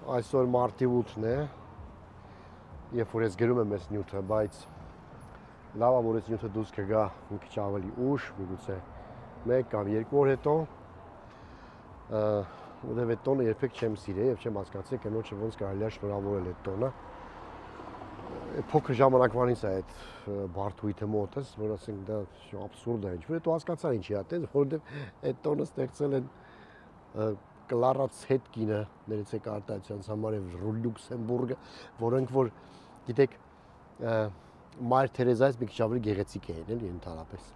Այսօր մարտի 8-ն է, երբ որ ես գրում եմ այս նյութը, բայց լավ է, որ այս նյութը դուրս կգա մի քիչ ավելի ուշ, միգուցե 1 կամ 2 օր հետո, որովհետև այդ տոնը երբեք չեմ սիրել եւ չեմ հասկացել կնոջը ոնց կարելի է շնորհավորել այդ տոնը։ Փոքր ժամանակվանից է այդ բարդույթը մոտս, որ ասենք դա աբսուրդ է, ինչ-որ հետո հասկացա ինչի է դա, որովհետև այդ տոնը ստեղծել են Կլարա Ցետկինը, ներեցեք արտահայտության համար եւ Լյուքսեմբուրգը, որոնք որ գիտեք Մայր Թերեզայից մի քիչ ավելի գեղեցիկ էին, էլի ընդհանրապես։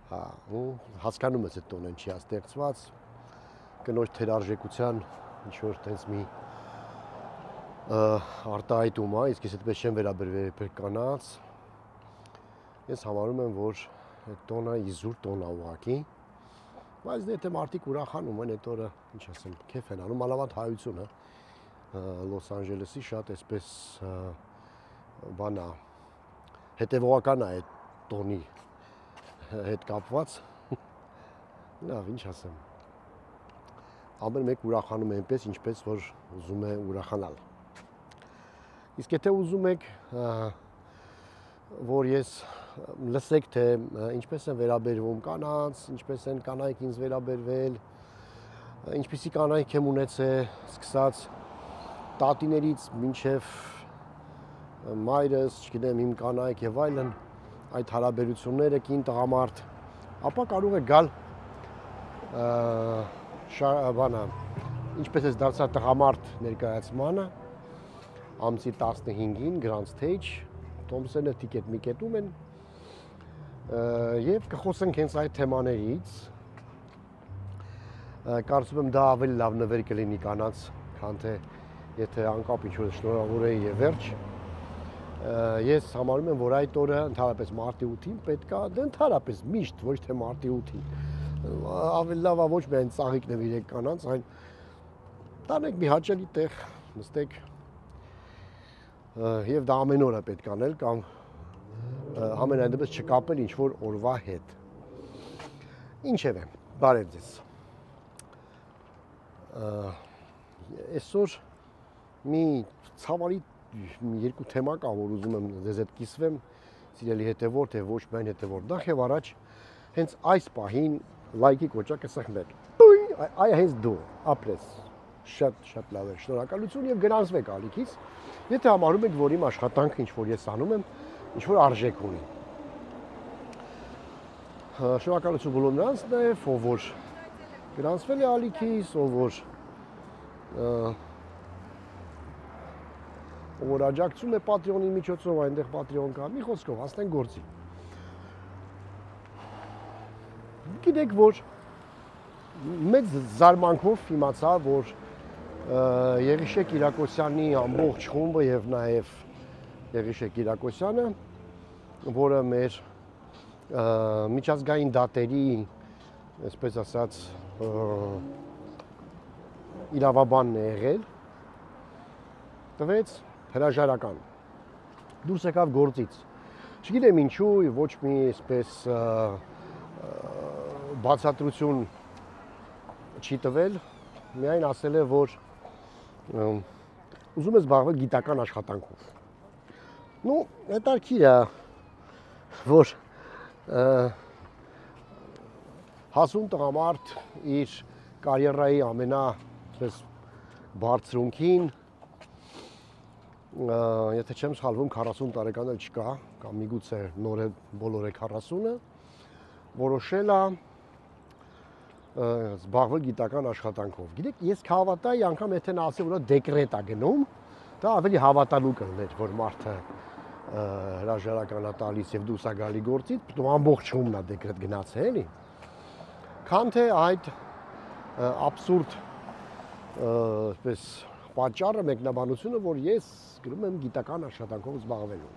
Հա, ու հասկանում ես այդ տոնը ինչի է ստեղծված, կնոջ թերարժեքության ինչ որ տենց մի արտահայտում է, իսկ ես այդպես չեմ վերաբերվել երբեք կանանց։ Ես համարում եմ, որ այդ տոնը իզուր տոն է ուղղակի, բայց դե եթե մարդիկ ուրախանում են այդ օրը, ինչ ասեմ, քեֆ են անում, մանավանդ հայությունը Լոս Անջելեսի շատ այսպես բան է, հետևողական է այդ տոնի հետ կապված։ Լավ, ինչ ասեմ։ Ամեն մեկ ուրախանում է այնպես, ինչպես որ ուզում է ուրախանալ։ Իսկ եթե ուզում եք, որ ես լսեք, թե ինչպես են վերաբերվում կանանց, ինչպես են կանայք ինձ վերաբերվել, ինչպիսի կանայք եմ ունեցել, սկսած տատիներից մինչև մայրս, չգիտեմ, իմ կանայք եւ այլն, այդ հարաբերությունները կին տղամարդ, ապա կարող է գալ բանը, ինչպես ես դարձա տղամարդ ներկայացմանը, ամսի 15-ին Grand Stage, Թոմսոնը տիկետ միկետում են եւ կխոսենք հենց այդ թեմաներից։ Կարծում եմ դա ավելի լավ նվեր կլինի կանանց, քան թե եթե անկապ ինչ-որ շնորհավորեի եւ վերջ։ Ես համարում եմ, որ այդ օրը ընդհանրապես մարտի 8-ին պետք է, դե ընդհանրապես միշտ, ոչ թե մարտի 8-ին։ Ավելի լավ է ոչ միայն ծաղիկ նվիրեք կանանց, այլ տանեք մի հաճելի տեղ, նստեք եւ դա ամեն օր է պետք անել կամ ամենայն դեպս չկապել ինչ-որ օրվա հետ։ Ինչևէ, բարև ձեզ։ Այսօր մի ցավալի երկու թեմա կա, որ ուզում եմ ձեզ հետ կիսվեմ, սիրելի հետևորդ եւ ոչ միայն հետևորդ։ Նախ եւ առաջ հենց այս պահին լայքի կոճակը սեղմեք։ Այ հենց դու, ապրես։ Շատ լավ է, շնորհակալություն եւ գնացվեք ալիքից։ Եթե համարում եք, որ իմ աշխատանքը ինչ որ ես անում եմ, ինչ որ արժեք ունի։ Շնորհակալություն բոլոր նրանց նաեւ, ով որ գրանցվել է ալիքից, ով որ աջակցում է Patreon-ի միջոցով, այնտեղ Patreon կա, մի խոսքով հասնենք գործի։ Գիտեք, որ մեծ զարմանքով իմացա, որ Եղիշե Կիրակոսյանի ամբողջ խումբը եւ նաեւ Եղիշե Կիրակոսյանը, որը մեր միջազգային դատերի, այսպես ասած, իրավաբանն է եղել, տվեց հրաժարական։ Դուրս եկավ գործից։ Չգիտեմ ինչու, ոչ մի այսպես բացատրություն չի տվել, միայն ասել է, որ ուզում է զբաղվել գիտական աշխատանքով։ Ну, հետաքրքիր է, որ հասուն տղամարդ իր կարիերայի ամենապես բարձրունքին, եթե չեմ սխալվում 40 տարեկան էլ չկա, կամ միգուցե նոր է բոլորը 40-ը, որոշել է զբաղվել գիտական աշխատանքով։ Գիտեք, ես կհավատայի անգամ եթե նա ասի, որ դեկրետ է գնում, դա ավելի հավատալու կլներ, որ մարդը հրաժարական է տալիս եւ դուրս է գալի գործից, պիտում ամբողջ խումբն է դեկրետ գնացել, էլի։ Քան թե այդ աբսուրդ այսպես պատճառը, մեկնաբանությունը, որ ես գրում եմ գիտական աշխատանքով զբաղվելու։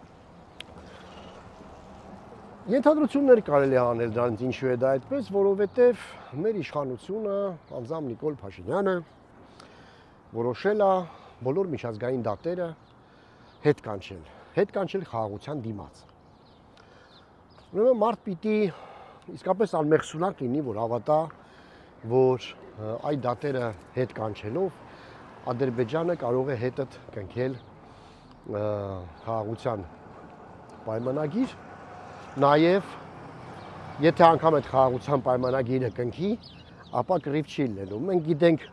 Ենթադրություններ կարելի է անել դրանից ինչու է դա այդպես, որովհետև մեր իշխանությունը, անձամբ Նիկոլ Փաշինյանը, որոշել է բոլոր միջազգային դատերը հետ կանչել խաղաղության դիմաց։ Ուրեմն մարդ պիտի իսկապես անմեղսունակ լինի, որ հավատա, որ այդ դատերը հետ կանչելով Ադրբեջանը կարող է հետդ կնքել խաղաղության պայմանագիր, նաև եթե անգամ այդ խաղաղության պայմանագիրը կնքի, ապա կռիվ չի լինելու։ Մենք գիտենք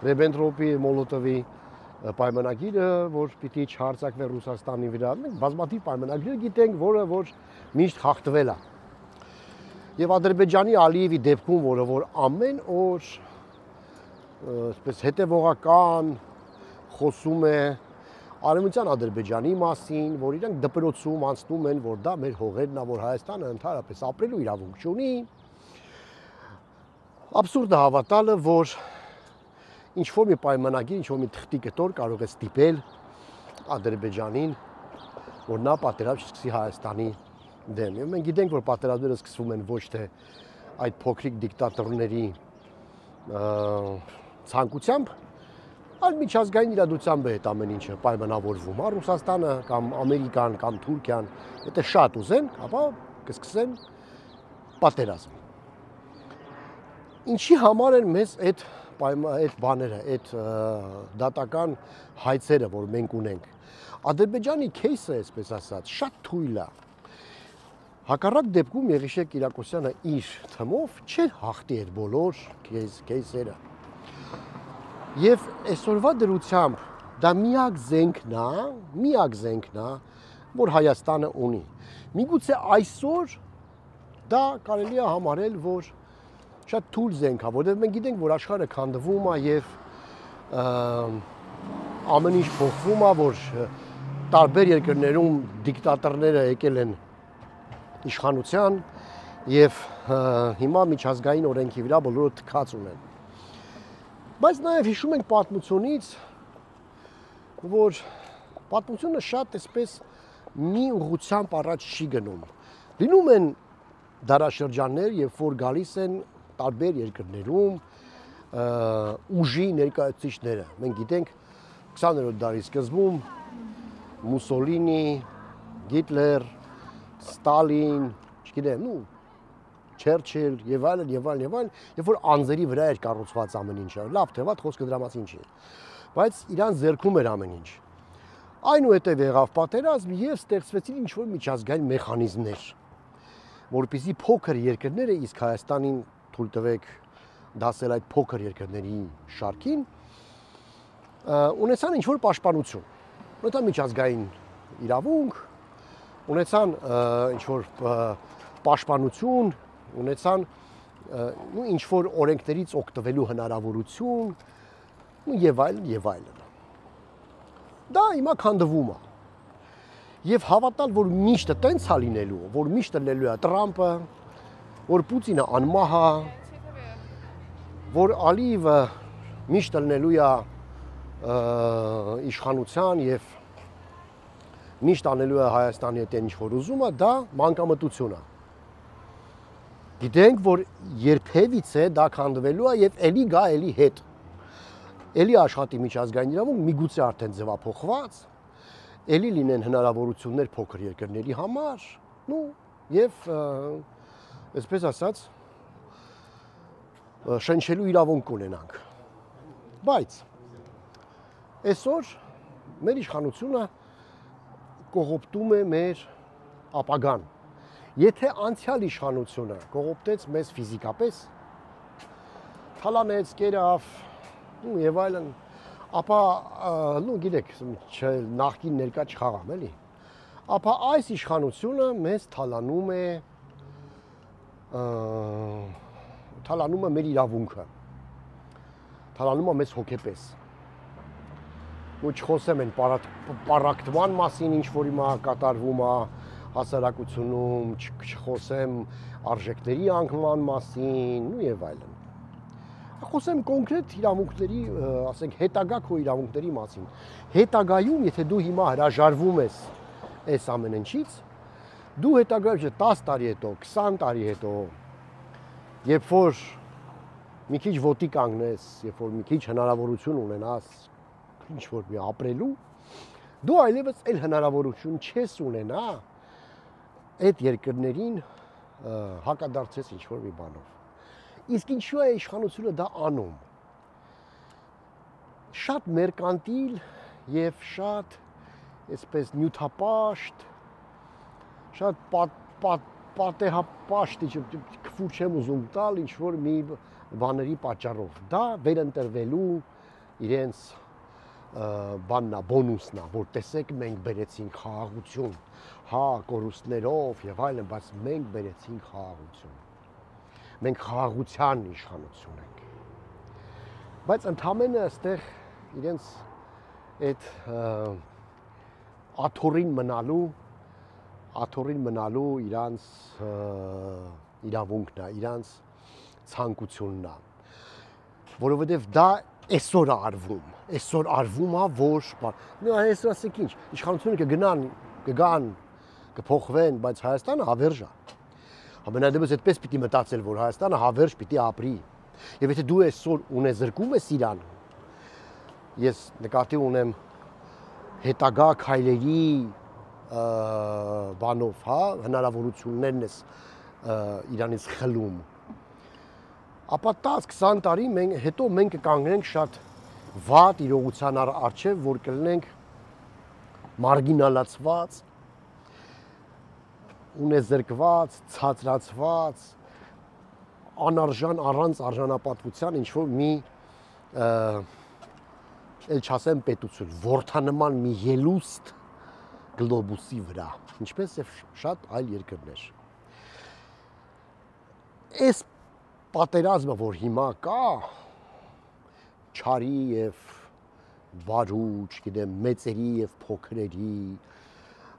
Ռիբենտրոպի, Մոլոտովի պայմանագիրը, որ պիտի չհարձակվի Ռուսաստանի վրա, մենք բազմաթիվ պայմանագիր գիտենք, որ միշտ խախտվել է։ Եվ Ադրբեջանի Ալիևի դեպքում, որ ամեն օր այսպես հետևողական խոսում է Արևմտյան Ադրբեջանի մասին, որ իրանք դպրոցում անցնում են, որ դա մեր հողերն է, որ Հայաստանը ընդհանրապես ապրելու իրավունք չունի։ Աբսուրդ է հավատալը, որ ինչ-որ մի պայմանագիր, ինչ-որ մի թղթի կտոր կարող է ստիպել Ադրբեջանին, որ նա պատերազմ չսկսի Հայաստանի դեմ։ Եվ մենք գիտենք, որ պատերազմները սկսվում են ոչ թե այդ փոքրիկ դիկտատորների ցանկությամբ, այլ միջազգային իրադրությամբ է այդ ամեն ինչը պայմանավորվում։ Ռուսաստանը կամ Ամերիկան կամ Թուրքիան, եթե շատ ուզեն, ապա կսկսեն պատերազմ։ Ինչի համար են մեզ այդ բաները, այդ դատական հայցերը, որ մենք ունենք։ Ադրբեջանի кейսը, այսպես ասած, շատ թույլ է։ Հակառակ դեպքում Եղիշե Կիրակոսյանը իր թմով չէր հաղթի այդ բոլոր кейսերը։ Եվ այսօրվա դրությամբ դա միակ զենքն է, որ Հայաստանը ունի։ Միգուցե այսօր դա կարելի է համարել, որ շատ թույլ զենք է, որովհետև մենք գիտենք, որ աշխարհը քանդվում է եւ ամեն ինչ փոխվում է, որ տարբեր երկրներում դիկտատորները եկել են իշխանության եւ հիմա միջազգային օրենքի վրա բոլորը թքած ունեն։ Բայց նաև հիշում ենք պատմությունից, որ պատմությունը շատ այսպես մի ուղղությամբ առաջ չի գնում։ Լինում են դարաշրջաններ, երբ որ գալիս են տարբեր երկրներում ուժի ներկայացուցիչները։ Մենք գիտենք 20-րդ դարի սկզբում Մուսոլինի, Հիտլեր, Ստալին, չգիտեմ, Չերչիլ եւ այլն, երբ որ անձերի վրա էր կառուցված ամեն ինչը, լավ թե վատ խոսքը դրա մասին չի։ Բայց իրան ձեռքում էր ամեն ինչ։ Այնուհետև եղավ պատերազմ եւ ստեղծվեցին ինչ-որ միջազգային մեխանիզմներ, որպեսզի փոքր երկրները, իսկ Հայաստանին թույլ տվեք դասել այդ փոքր երկրների շարքին, ունեցան ինչ-որ պաշտպանություն։ Ունեցան միջազգային իրավունք, ունեցան ինչ-որ պաշտպանություն, ունեցան ինչ-որ օրենքներից օգտվելու հնարավորություն, եւ այլն։ Դա հիմա քանդվում է։ Եվ հավատալ, որ միշտ տենց է լինելու, որ միշտ լինելու է Տրամպը, որ Պուտինը անմահ է, որ Ալիևը միշտ լինելու է իշխանության եւ միշտ անելու է Հայաստանի հետ ինչ-որ ուզում է, դա մանկամտություն է։ Գիտենք, որ երբևիցե դա քանդվելու է եւ էլի գա էլի հետ։ Էլի աշխատի միջազգային իրավունք, միգուցե արդեն ձևափոխված, էլի լինեն հնարավորություններ փոքր երկրների համար, եւ այսպես ասած շնչելու իրավունք ունենանք։ Բայց այսօր մեր իշխանությունը կողոպտում է մեր ապագան։ Եթե անցյալ իշխանությունը կողոպտեց մեզ ֆիզիկապես, թալանեց, կերավ եւ այլն, ապա գիտեք, նախկին ներկա չխաղամ, էլի։ Ապա այս իշխանությունը մեզ թալանում է մեր իրավունքը, թալանում է մեզ հոգեպես։ Ու չխոսեմ են պարակտման մասին, ինչ որ հիմա կատարվում է հասարակությունում, չխոսեմ արժեքների անկման մասին, եւ այլն։ Խոսեմ կոնկրետ իրավունքների, ասենք հետագա քո իրավունքների մասին։ Հետագայում, եթե դու հիմա հրաժարվում ես այս ամեն ինչից, դու հետագայում 10 տարի հետո, 20 տարի հետո, երբ որ մի քիչ ոտի կանգնես, երբ որ մի քիչ հնարավորություն ունենաս ինչ որ մի ապրելու, դու այլևս այլ հնարավորություն չես ունենա այդ երկրներին հակադարձես ինչ որ մի բանով։ Իսկ ինչու է իշխանությունը դա անում։ շատ մերկանտիլ եւ շատ այսպես նյութապաշտ, շատ պատեհապաշտ, քֆուր չեմ ուզում տալ ինչ որ մի բաների պատճառով։ Դա վերընտրվելու իրենց բաննա, բոնուսնա, որ տեսեք մենք բերեցինք խաղաղություն, հա, կորուստներով եւ այլն, բայց մենք բերեցինք խաղաղություն։ Մենք խաղաղության իշխանություն ենք։ Բայց ընդհանրապես այստեղ իրենց այդ աթոռին մնալու իրանց իրավունքն է, իրանց ցանկությունն է, որովհետև դա այսօր արվում է, որ այսօր ասեք ինչ, իշխանությունը կգան, կփոխվեն, բայց Հայաստանը հավերժ է։ Ամենայնիվս այդպես պիտի մտածել, որ Հայաստանը հավերժ պիտի ապրի։ Եվ եթե դու այսօր ունեզրկում ես իրան, ես նկատի ունեմ հետագա քայլերի բանով, հա, հնարավորություններն ես իրանից խլում, ապա 10-20 տարի հետո մենք կկանգնենք շատ վատ իրողության առջև, որ կլինենք մարգինալացված, ունեզրկված, ցածրացված, անարժան առանց արժանապատվության ինչ-որ մի էլ չասեմ պետություն, որդանման մի ելուստ գլոբուսի վրա, ինչպես եւ շատ այլ երկրներ։ Այս պատերազմը, որ հիմա կա, չարի եւ բարու, չգիտեմ, մեծերի եւ փոքրերի,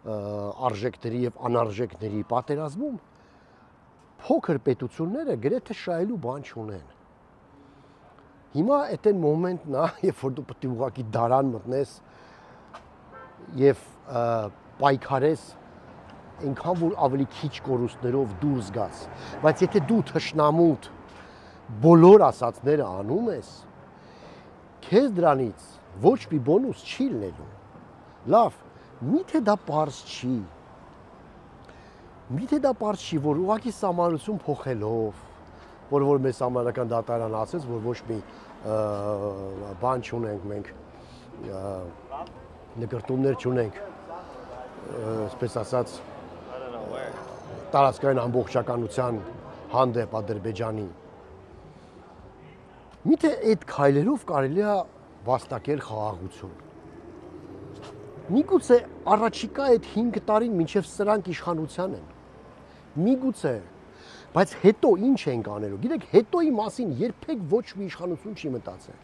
արժեքների եւ անարժեքների պատերազմում փոքր պետությունները գրեթե շահելու բան չունեն։ Հիմա այդ այն մոմենտն է, երբ որ դու պետք է ուղղակի դարան մտնես եւ պայքարես այնքան որ ավելի քիչ կորուստներով դուրս գաս, բայց եթե դու թշնամուտ բոլոր ասածները անում ես, քեզ դրանից ոչ մի բոնուս չի լինելու։ Լավ, միթե դա պարզ չի։ Միթե դա պարզ չի, որ ուղղակի սահմանություն փոխելով, որ մեզ համանական դատարան ասեց, որ ոչ մի բան չունենք մենք, նկրտումներ չունենք, այսպես ասած, տարածքային ամբողջականության հանդեպ Ադրբեջանի։ Միթե այդ քայլերով կարելի է վաստակել խաղաղություն։ Միգուցե առաջիկա այդ 5 տարին մինչև սրանք իշխանության են։ Միգուցե, բայց հետո ինչ ենք անելու։ Գիտեք, հետոյի մասին երբեք ոչ մի իշխանություն չի մտածել։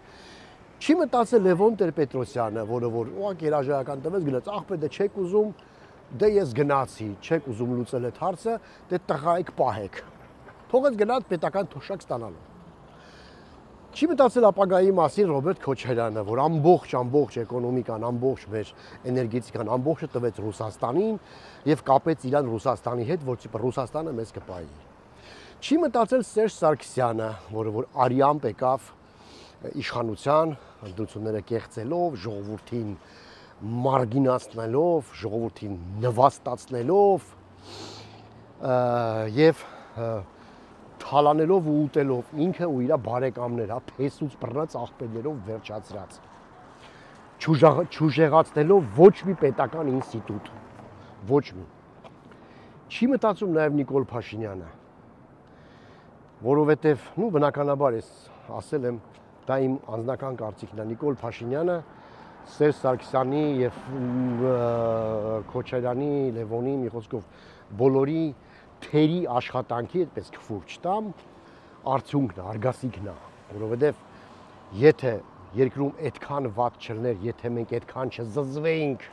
Չի մտածել Լևոն Տեր-Պետրոսյանը, որը որ ուղղակի հրաժարական տվեց, գնաց, աղբե դե չեք ուզում, դե ես գնացի, չեք ուզում լուծել այդ հարցը, դե տղայք պահեք։ Թողեց գնաց պետական թոշակ ստանալու։ Չի մտածել ապագայի մասին Ռոբերտ Քոչարյանը, որ ամբողջ էկոնոմիկան, ամբողջ մեր էներգետիկան, ամբողջը տվեց Ռուսաստանին եւ կապեց իրան Ռուսաստանի հետ, որ Ռուսաստանը մեզ կպահի։ Չի մտածել Սերժ Սարգսյանը, որը որ արիամբ եկավ իշխանության, ընդդիմությունները կեղծելով, ժողովրդին մարգինացնելով, ժողովրդին նվաստացնելով եւ թալանելով ու ուտելով ինքը ու իր բարեկամները, փեսուց բռնած աղբերներով վերջացրած, չուժեղացնելով ոչ մի պետական ինստիտուտ, ոչ մի։ Չի մտածում նաև Նիկոլ Փաշինյանը, որովհետև, բնականաբար ես ասել եմ, դա իմ անձնական կարծիքն է, Նիկոլ Փաշինյանը Սերժ Սարգսյանի եւ Քոչարյանի, Լևոնի, մի խոսքով բոլորի թերի աշխատանքի այդպես քֆուր չտամ, արդյունքն է, արգասիքն է, որովհետև եթե երկրում այդքան վատ չլներ, եթե մենք այդքան չզզվեինք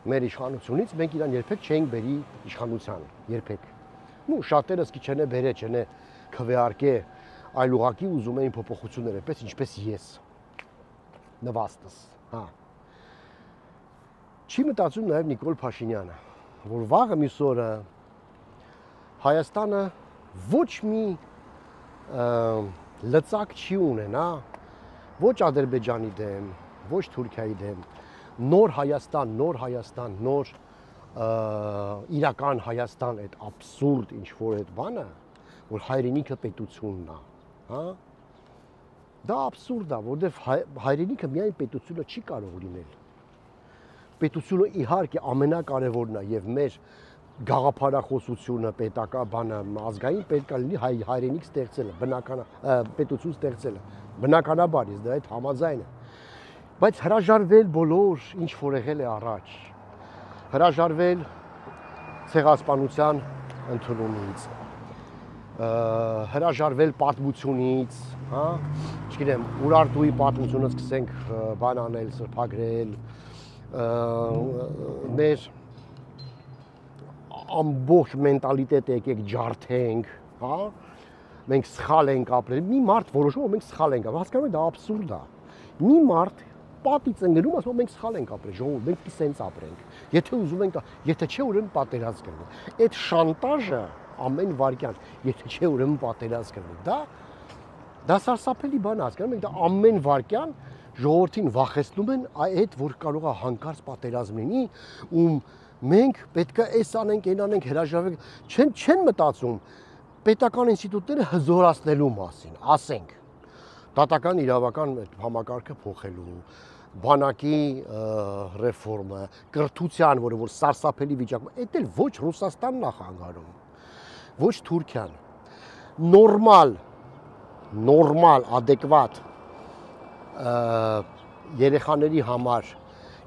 մեր իշխանությունից, մենք իրան երբեք չէինք բերի իշխանության, երբեք։ Շատերս քիչենե բերե, չենե քվեարկե, այլ ուղղակի ուզում էին փոփոխություններ, այդպես ինչպես ես։ Նվաստս, հա։ Չի մտածում նաև Նիկոլ Փաշինյանը, որ վաղը մյուս օրը Հայաստանը ոչ մի լծակ չի ունենա, ոչ Ադրբեջանի դեմ, ոչ Թուրքիայի դեմ, նոր Հայաստան, նոր իրական Հայաստան, այդ абսուրդ ինչ որ այդ բանը, որ հայրենիքը պետությունն է, հա։ Դա абսուրդ է, որովհետև հայրենիքը միայն պետությունը չի կարող լինել։ Պետությունը իհարկե ամենակարևորն է եւ մեր գաղափարախոսությունը, պետակաբանը, ազգային պետք է լինի հայրենիք ստեղծելը, պետություն ստեղծելը։ Բնականաբար ես դա հետ համաձայն եմ։ Բայց հրաժարվել բոլոր ինչ որ եղել է առաջ, հրաժարվել ցեղասպանության ընդունումից, հրաժարվել պատմությունից, հա, չգիտեմ, Ուրարտուի պատմությունը սկսենք բան անել, սրբագրել, մեր ամբողջ մենտալիտետը եկեք ջարդենք, հա, մենք սխալ ենք ապրել, մի մարդ որոշում մենք սխալ ենք ապրել, հասկանում եք դա абսուրդ է։ Մի մարդ պատից ընկնում, ասում մենք սխալ ենք ապրել, ժողովուրդ, մենք սենց ապրենք։ Եթե ուզում ենք, եթե չէ, ուրեմն պատերազմ կլինի։ Այդ շանտաժը ամեն վարքյան, եթե չէ, ուրեմն պատերազմ կլինի։ Դա սարսափելի բան է, հասկանում եք, դա ամեն վարքյան ժողովրդին վախեցնում են այդ, որ կարող է հանկարծ պատերազմ լինի, ում մենք պետք է էս անենք, այն անենք, հրաժարվենք, չեն մտածում պետական ինստիտուտները հզորացնելու մասին, ասենք, դատական իրավական համակարգը փոխելու, բանակի ռեֆորմը, կրթության, որ սարսափելի վիճակում, այդ էլ ոչ Ռուսաստանն է խանգարում, ոչ Թուրքիան, նորմալ, adekvat երեխաների համար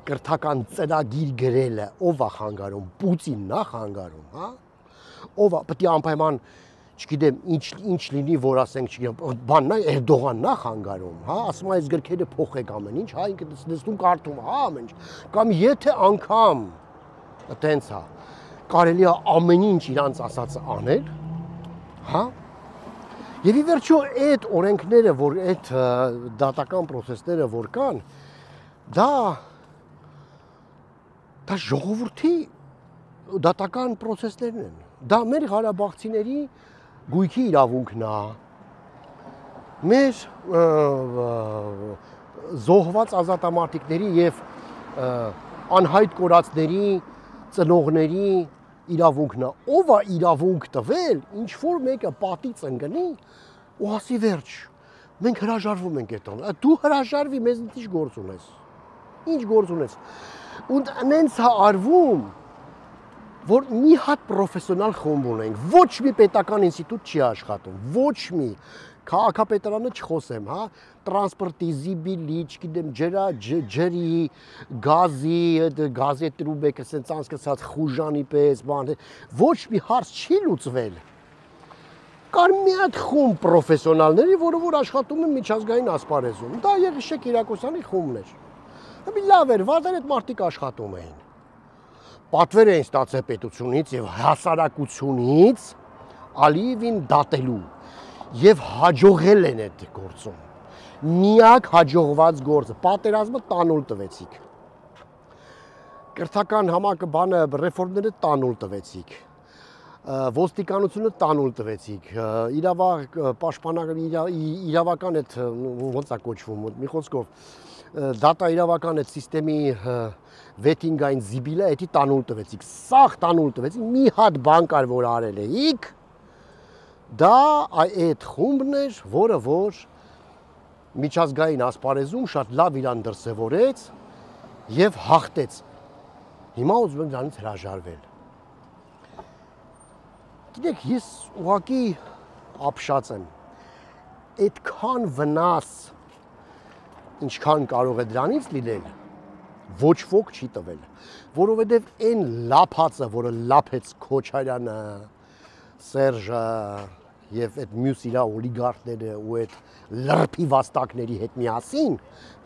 կրթական ծրագիր գրելը ով է խանգարում, Պուտինն է խանգարում, հա? Ով է, պետք է անպայման, չգիտեմ, ինչ լինի, որ ասենք, չգիտեմ, բանն է Էրդողանն է խանգարում, հա? Ասում է, այս գրքերը փոխեք ամեն ինչ, հա, ինքը նստում կարդում, հա, ամեն ինչ։ Կամ եթե անգամ այտենց է, կարելի է ամեն ինչ իրանց ասածը անել, հա? Եվ ի վերջո այդ օրենքները, որ այդ դատական process-ները որ կան, դա ժողովրդի դատական process-ներն են։ Դա մեր Ղարաբաղցիների գույքի իրավունքն է։ Մեր զոհված ազատամարտիկների եւ անհայտ կորածների ծնողների իրավունքն է, ով է իրավունք տվել, ինչ որ մեկը պատից ընկնի ու ասի վերջ, մենք հրաժարվում ենք այդտեղ, դու հրաժարվի, մեզ ինչ գործ ունես, ինչ գործ ունես, ու նենց է արվում, որ մի հատ պրոֆեսիոնալ խումբ ունենք, ոչ մի պետական ինստիտուտ չի աշխատում, ոչ մի, քաղաքապետարանը չխոսեմ, հա, տրանսպորտի, զիբիլի, չգիտեմ, ջրի, գազի տրուբեկը, սենց անցկացած խուժանի պես, բան, ոչ մի հարց չի լուծվել։ Կար մի հատ խումբ պրոֆեսիոնալների, որ աշխատում են միջազգային ասպարեզում, դա Եղիշե Կիրակոսյանի խումբն էր։ Լավ էր, վազեր այդ մարդիկ աշխատում էին։ Պատվեր էին ստացել պետությունից եւ հասարակությունից Ալիևին դատելու եւ հաջողել են այդ գործում։ Միակ հաջողված գործը, պատերազմը տանուլ տվեցիք։ Կրթական բանը ռեֆորմները տանուլ տվեցիք։ Ոստիկանությունը տանուլ տվեցիք։ Իրավական այդ ոնց է կոչվում, մի խոսքով դատա իրավական այդ սիստեմի վեթինգային զիբիլը էդի տանուլ տվեցիք։ Սաղ տանուլ տվեցիք, մի հատ բան կար, որ արել էիք, դա այդ խումբն էր, որ միջազգային ասպարեզում շատ լավ իրան դրսևորեց եւ հաղթեց։ Հիմա ուզում եմ դրանից հրաժարվել։ Գիտեք, ես ուղղակի ապշած եմ։ Այդքան վնաս, ինչքան կարող է դրանից լինել, ոչ ոք չի տվել, որովհետեւ այն լափածը, որը լափեց Քոչարյանը, Սերժը եւ այդ մյուս իրա օլիգարխները ու այդ լրփի վաստակների հետ միասին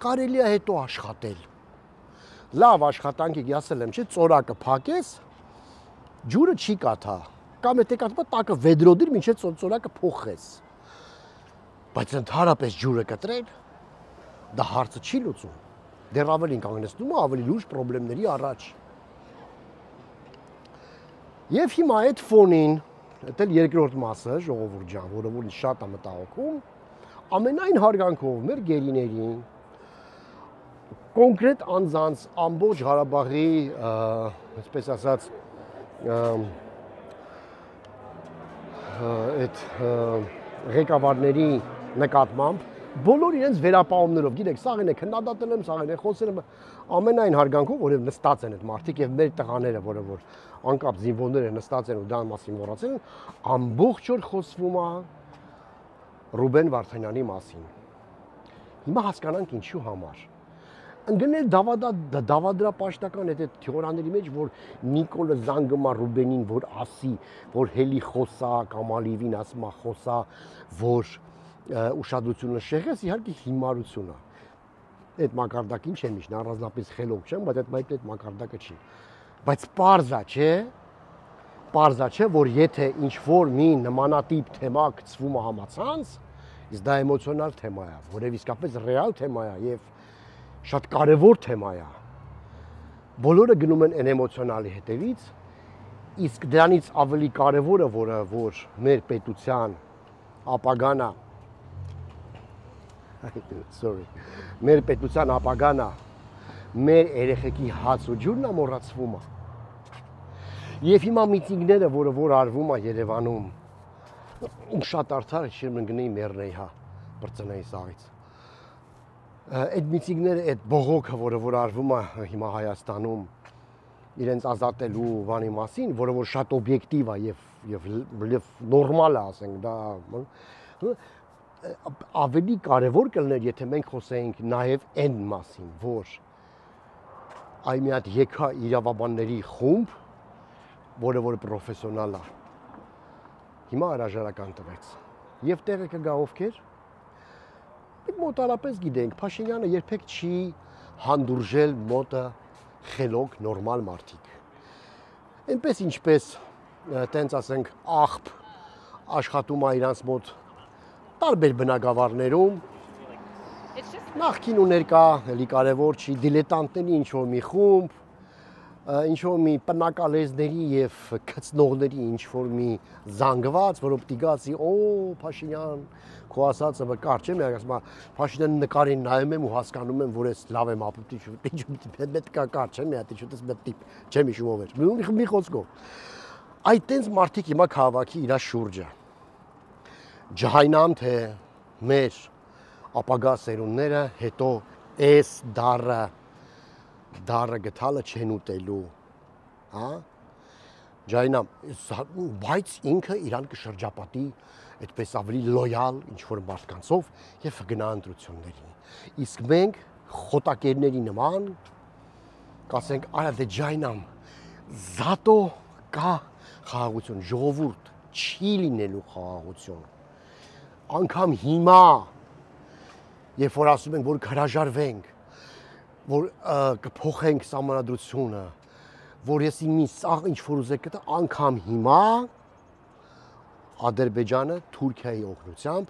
կարելի է հետո աշխատել։ Լավ աշխատանքի ասել եմ, չէ, ծորակը փակես, ջուրը չի կաթա, կամ եթե կաթա տակը վեդրոդիր, մինչև ծորակը փոխես։ Բայց ընդհանրապես ջուրը կտրել, դա հարցը չի լուծում։ Դեռ ավելին կանգնեցնում է ավելի լուրջ խնդիրների առաջ։ Եվ հիմա այդ ֆոնին, դա երկրորդ մասը, ժողովուրդ ջան, որը որ շատ է մտահոգում, ամենայն հարգանքով մեր գերիներին, կոնկրետ անձանց ամբողջ Ղարաբաղի, այսպես ասած, այդ ղեկավարների նկատմամբ բոլոր իրենց վերապահումներով, գիտեք, սաղին է քննադատել եմ, սաղին է խոսել եմ, ամենայն հարգանքով, որև նստած են այդ մարդիկ եւ մեր տղաները, որը որ անկապ զինվորները նստած են ու դա մասին մոռացել են, ամբողջ օր խոսվում է Ռուբեն Վարդանյանի մասին։ Հիմա հասկանանք ինչու համար։ Ընկնել դավադրապաշտական այդ թեորիաների մեջ, որ Նիկոլը զանգումա Ռուբենին, որ ասի, որ հելի խոսա, կամ Ալիևին ասում է խոսա, որ ուշադրությունը շեղես, իհարկե հիմարություն է։ Այդ մակարդակին չեմ իշն, առանձնապես խելոք չեմ, բայց այդ մակարդակը չի։ Բայց պարզա չէ, որ եթե ինչ-որ մի նմանատիպ թեմա գցվում է համացանց, իսկ դա էմոցիոնալ թեմա է, որև իսկապես ռեալ թեմա է եւ շատ կարևոր թեմա է։ Բոլորը գնում են այն էմոցիոնալի հետևից, իսկ դրանից ավելի կարևորը, որ մեր պետության ապագան է, մեր պետության ապագան է, մեր երեխեքի հաց ու ջուրն է մոռացվում է։ Եվ հիմա միտինգները, որ արվում է Երևանում, ու շատ արդար է, չեմ ընկնեի մեռնեի, հա, բրծնեի սաղից։ Այդ միտինգները, այդ բողոքը, որ արվում է հիմա Հայաստանում իրենց ազատելու բանի մասին, որը որ շատ օբյեկտիվ է եւ նորմալ է, ասենք, դա ավելի կարևոր կլներ, եթե մենք խոսեինք նաեւ այն մասին, որ այ մի հատ եկա իրավաբանների խումբ, որը որ պրոֆեսիոնալ է, հիմա հրաժարական տվեց եւ տեղը կգա ովքեր մոտարապես գիտենք, Փաշինյանը երբեք չի հանդուրժել մոտը խելոք նորմալ մարդիկ։ Այնպես ինչպես տենց ասենք աղբ աշխատում է իրանց մոտ տարբեր բնակավարներում, նախքին ու ներկա, էլի կարևոր չի, դիլետանտների ինչ-որ մի խումբ, ինչ-որ մի պնակալեզների եւ քծնողների ինչ-որ մի զանգված, որ օպտիկացի, Փաշինյան, քո ասածը վկար չէ, միակ ասում է Փաշինյանը նկարին նայում եմ ու հասկանում եմ, որ ես լավ եմ ապրում, պետք է կար չէ, մի հատ իջուտես մտիպ, չեմ հիշում ով էր։ Մի խոսքով։ Այդ տենց մարդիկ հիմա քաղաքի իր շուրջը։ Ջահայնամ թե մեր ապագա սերունդները հետո էս դարը գտալը չեն ուտելու, հա? Ջայնամ, բայց ինքը իրան կշրջապատի այդպես ավելի լոյալ ինչ-որ մարդկանցով եւ գնա ընտրություններին։ Իսկ մենք խոտակերների նման կասենք, արա դե ջայնամ, զատո կա խաղաղություն, ժողովուրդ չի լինելու խաղաղություն։ Անկամ հիմա, երբ որ ասում ենք, որ հրաժարվենք, որ կփոխենք սահմանադրությունը, որ եսի մի սաղ ինչ-որ ուզեք կտա, անգամ հիմա Ադրբեջանը Թուրքիայի օգնությամբ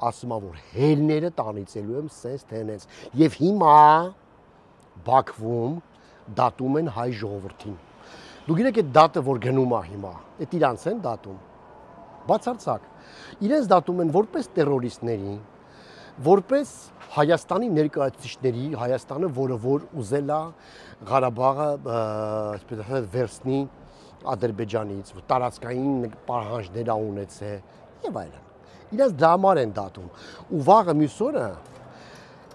ասում է, որ հելները տանիցելու եմ սենց թենենց։ Եվ հիմա Բաքվում դատում են հայ ժողովրդին։ Դու գիտեք այդ դատը, որ գնում է հիմա, այդ իրանց են դատում, բացարձակ։ Իրենց դատում են որպես տերորիստների, որպես Հայաստանի ներկայացուցիչների, Հայաստանը, որը որ ուզել է Ղարաբաղը, այսպես ասած, վերցնի Ադրբեջանից, տարածքային պահանջներ ունեցե եւ այլն։ Իրենց դա համար են դատում։ Ու վաղը մյուս օրը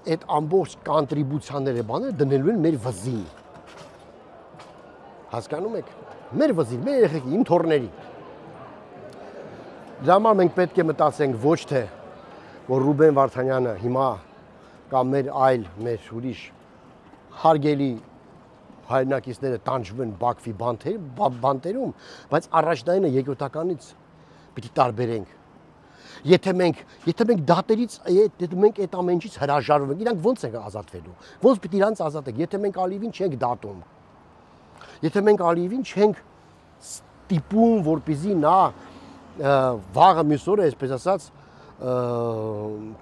այդ ամբողջ կոնտրիբուցիաները բաները դնելու են մեր վզին։ Հասկանում եք։ Մեր վզին, մեր երեխեքի, իմ թորների։ Դրա համար մենք պետք է մտածենք ոչ թե որ Ռուբեն Վարդանյանը հիմա կամ մեր ուրիշ հարգելի հայրենակիցները տանջվում են Բաքվի բանտերում, բայց առաջնայինը երկրորդականից պիտի տարբերենք։ Եթե մենք դատերից, եթե մենք այդ ամենից հրաժարվում ենք, իրանք ո՞նց են ազատվելու։ Ո՞նց պիտի իրանց ազատենք, եթե մենք Ալիևին չենք դատում։ Եթե մենք Ալիևին չենք ստիպում, որպեսզի նա վաղը մյուս օրը, այսպես ասած,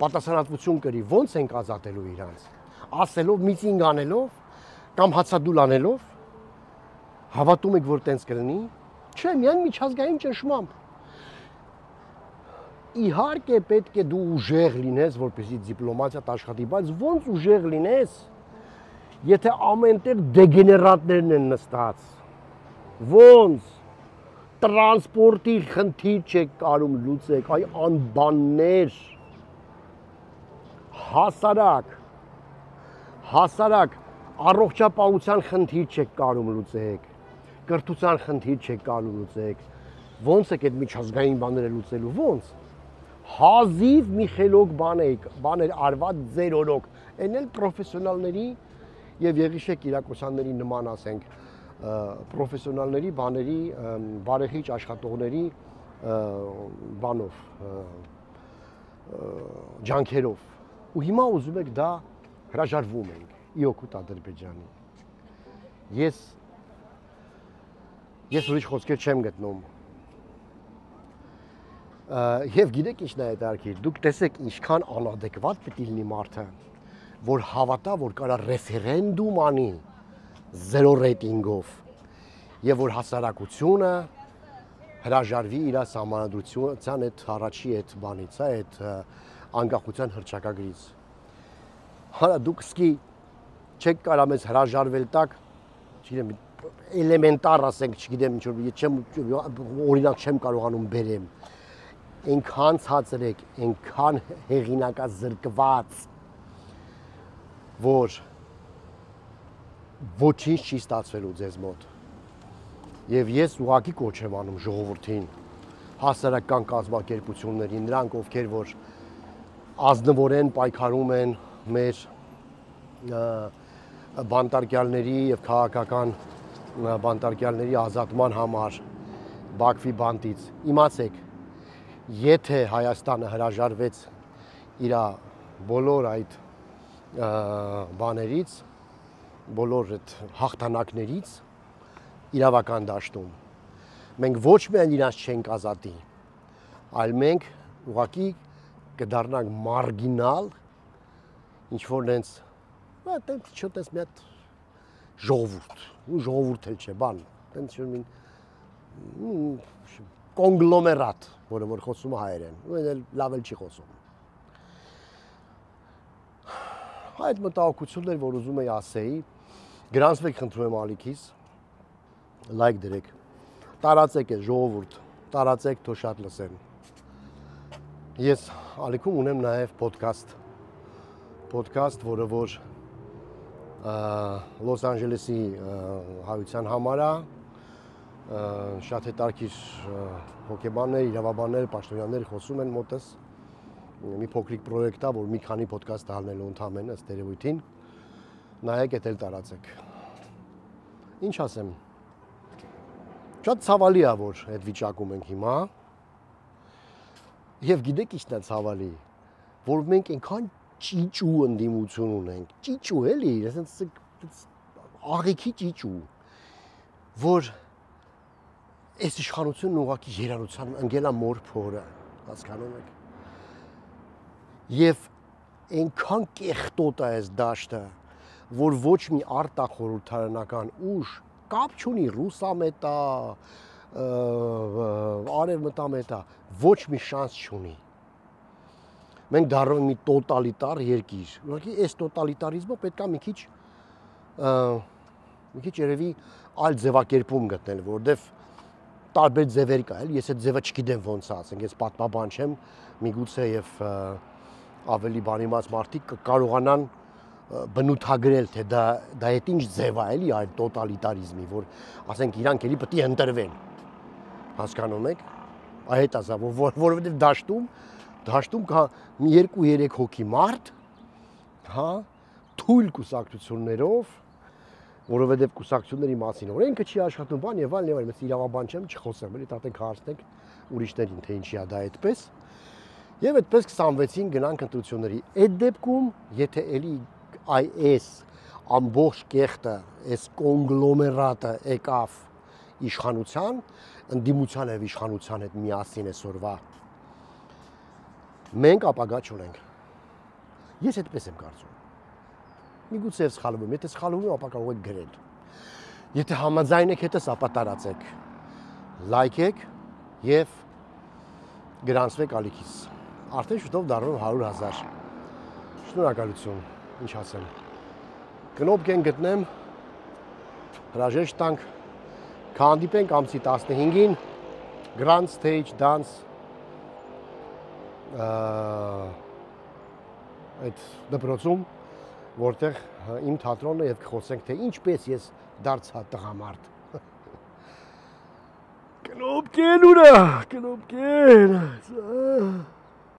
պատասխանատվություն կրի, ո՞նց ենք ազատելու իրանց։ Ասելով, միտինգ անելով կամ հացադուլ անելով, հավատում եք, որ տենց կլինի։ Չէ, միայն միջազգային ճնշմամբ։ Իհարկե պետք է դու ուժեղ լինես, որպեսզի դիպլոմատիան աշխատի, բայց ո՞նց ուժեղ լինես, եթե ամենտեղ դեգեներատներն են նստած։ Ո՞նց տրանսպորտի խնդիր չեք կարում լուծեք, այ անբաններ, հասարակ առողջապահության խնդիր չեք կարում լուծեք, կրթության խնդիր չեք կարում լուծեք, ոնց եք այդ միջազգային բաները լուծելու, ոնց, հազիվ մի խելոք բաներ արված ձեր օրոք, այն էլ պրոֆեսիոնալների և Եղիշեկ Կիրակոսյանների նման ասենք, պրոֆեսիոնալների բաների, բարեխիղճ աշխատողների բանով, ջանքերով, ու հիմա ուզում եք դա հրաժարվում ենք ի օգուտ Ադրբեջանի։ Ես ուրիշ խոսքեր չեմ գտնում։ Եվ գիտեք ինչն է հետաքրքիր, դուք տեսեք ինչքան անադեկվատ պետք է լինի մարդը, որ հավատա, որ կարա ռեֆերենդում անի 0 ռեյտինգով եւ որ հասարակությունը հրաժարվի իր սահմանադրության այդ առաջի այդ բանից, այդ անկախության հռչակագրից։ Հələ դուք սկի չեք կարա մեզ հրաժարվել տակ, չգիտեմ, էլեմենտար ասենք, չգիտեմ, օրինակ չեմ կարողանում բերեմ, այնքան ցածրեք, այնքան հեղինակազրկված, որ ոչինչ չի ստացվելու ձեզ մոտ։ Եվ ես ուղղակի կոչ եմ անում ժողովրդին, հասարակական կազմակերպություններին, նրանք ովքեր որ ազնվորեն պայքարում են մեր բանտարկյալների եւ քաղաքական բանտարկյալների ազատման համար Բաքվի բանտից, իմացեք, եթե Հայաստանը հրաժարվեց իր բոլոր այդ բաներից, բոլոր այդ հաղթանակներից իրավական դաշտում, մենք ոչ միայն իրանց չենք ազատի, այլ մենք ուղղակի կդառնանք մարգինալ, ինչ-որ նենց, չտես մի հատ ժողովուրդ, ու ժողովուրդ էլ չէ, բան, տենց կոնգլոմերատ, որը որ խոսում է հայերեն, ու այն էլ լավ էլ չի խոսում։ Այդ մտահոգություններ, որ ուզում էի ասեի, գրանցվեք խնդրում եմ ալիքիս, լայք դրեք, տարածեք է ժողովուրդ, տարածեք, թող շատ լսեն։ Ես ալիքում ունեմ նաև պոդքաստ, որը որ Լոս Անջելեսի հայության համար է, շատ հետաքրքիր հոգեբաններ, իրավաբաններ, պաշտոնյաներ խոսում են մոտս, մի փոքրիկ պրոյեկտ է, որ մի քանի պոդքաստ ալնելու ընդհանրապես ըստ երևույթին, նայեք, էդ էլ տարածեք։ Ինչ ասեմ։ Շատ ցավալի է, որ այդ վիճակում ենք հիմա։ Եվ գիտեք ինչն է ցավալի, որ մենք այնքան ճիճու ընդդիմություն ունենք, ճիճու էլի, այսինքն աղիքի ճիճու, որ այս իշխանությունն ուղղակի երարության ընկել է մոր փորը, հասկանում եք։ Եվ այնքան կեղտոտ է այս դաշտը, որ ոչ մի արտախորհրդարանական ուժ կապ չունի ռուսամետա, արևմտամետա, ոչ մի շանս չունի։ Մենք դառնում ենք մի տոտալիտար երկիր։ Ուղղակի այս տոտալիտարիզմը պետք է մի քիչ երևի այլ ձևակերպում գտնել, որովհետև տարբեր ձևեր կա, էլի, ես այդ ձևը չգիտեմ ոնց է, ասենք, ես պատմաբան չեմ, միգուցե եւ ավելի բանիմաց մարդիկ կարողանան բնութագրել, թե դա այդ ինչ ձև է, էլի, այդ տոտալիտարիզմի, որ ասենք իրանք էլի պետք է ընտրվեն։ Հասկանում եք։ Այդ ասա, որովհետև դաշտում կա մի 2-3 հոգի մարդ, հա, թույլ կուսակցություններով, որովհետև կուսակցությունների մասին օրենքը չի աշխատում, բան եւ այլն, ես իրավաբան չեմ, չխոսեմ, էլի տատենք հարցնենք ուրիշներին, թե ինչի է դա այդպես։ Եվ այդպես 26-ին գնանք ընտրությունների։ Այդ դեպքում, եթե էլի այս ամբողջ կեղտը, այս կոնգլոմերատը եկավ իշխանության, ընդդիմության եւ իշխանության հետ միասին այսօրվա, մենք ապագա չունենք։ Ես այդպես եմ կարծում։ Միգուցե ես սխալվում եմ, եթե սխալվում եմ, ապա կարող եք գրել։ Եթե համաձայն եք հետս, ապա տարածեք, լայքեք եւ գրանցվեք ալիքիս։ Արդեն շուտով դառնում 100,000։ Շնորհակալություն, ինչ ասեմ։ Կնոպկ են գտնեմ, հրաժեշտ տանք, կհանդիպենք ամսի 15-ին, Grand Stage Dance այդ դպրոցում, որտեղ իմ թատրոնը եւ կխոսենք թե ինչպես ես դարձա տղամարդ։ Կնոպկեն ուրա, կնոպկեն։